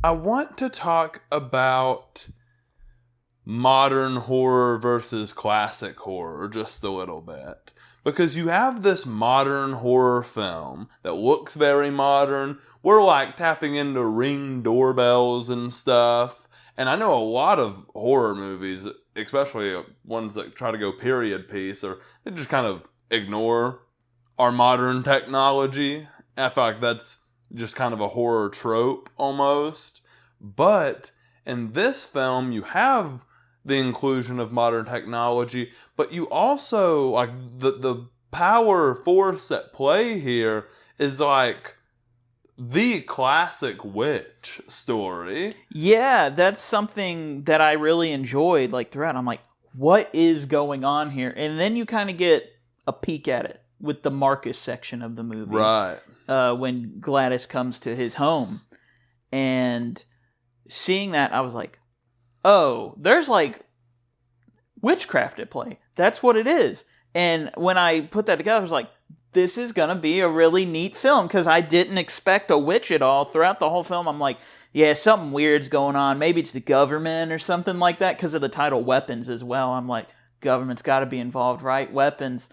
I want to talk about modern horror versus classic horror just a little bit. Because you have this modern horror film that looks very modern. We're like tapping into Ring doorbells and stuff. And I know a lot of horror movies, especially ones that try to go period piece, or they just kind of ignore our modern technology. I feel like that's just kind of a horror trope almost. But in this film, you have the inclusion of modern technology, but you also, like, the power force at play here is like the classic witch story. Yeah, that's something that I really enjoyed, like, throughout. I'm like, what is going on here? And then you kind of get a peek at it with the Marcus section of the movie. Right. When Gladys comes to his home. And seeing that, I was like, oh, there's like witchcraft at play. That's what it is. And when I put that together, I was like, this is going to be a really neat film, because I didn't expect a witch at all. Throughout the whole film, I'm like, yeah, something weird's going on. Maybe it's the government or something like that, because of the title Weapons as well. I'm like, government's got to be involved, right? Weapons.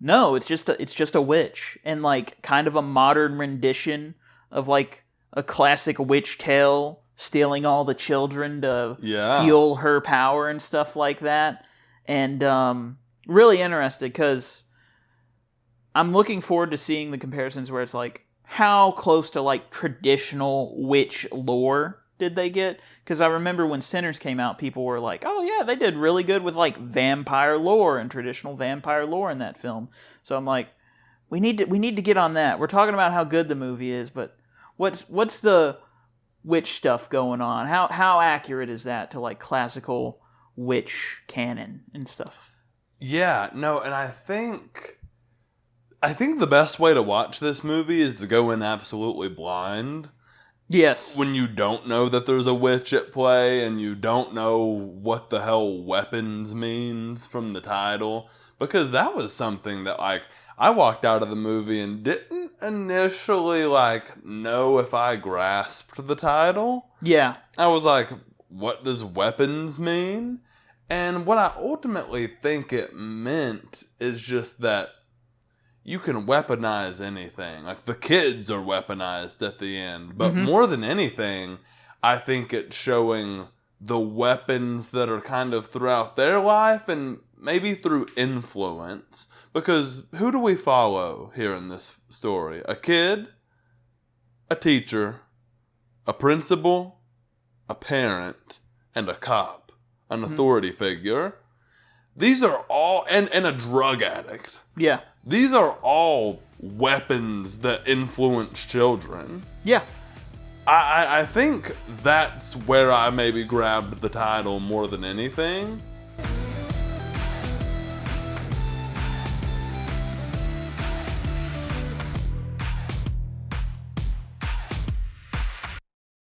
No, it's just a witch. And like kind of a modern rendition of like a classic witch tale, stealing all the children to fuel her power and stuff like that. And really interested, because I'm looking forward to seeing the comparisons where it's like, how close to like traditional witch lore did they get? Because I remember when Sinners came out, people were like, oh yeah, they did really good with like vampire lore and traditional vampire lore in that film. So I'm like, we need to get on that. We're talking about how good the movie is, but what's the witch stuff going on? How accurate is that to like classical witch canon and stuff? Yeah, no, and I think the best way to watch this movie is to go in absolutely blind. Yes. When you don't know that there's a witch at play and you don't know what the hell weapons means from the title. Because that was something that, like, I walked out of the movie and didn't initially, like, know if I grasped the title. Yeah. I was like, what does weapons mean? And what I ultimately think it meant is just that you can weaponize anything. Like, the kids are weaponized at the end. But more than anything, I think it's showing the weapons that are kind of throughout their life and maybe through influence. Because who do we follow here in this story? A kid, a teacher, a principal, a parent, and a cop. An authority figure. These are all... And a drug addict. Yeah. These are all weapons that influence children. Yeah. I think that's where I maybe grabbed the title more than anything.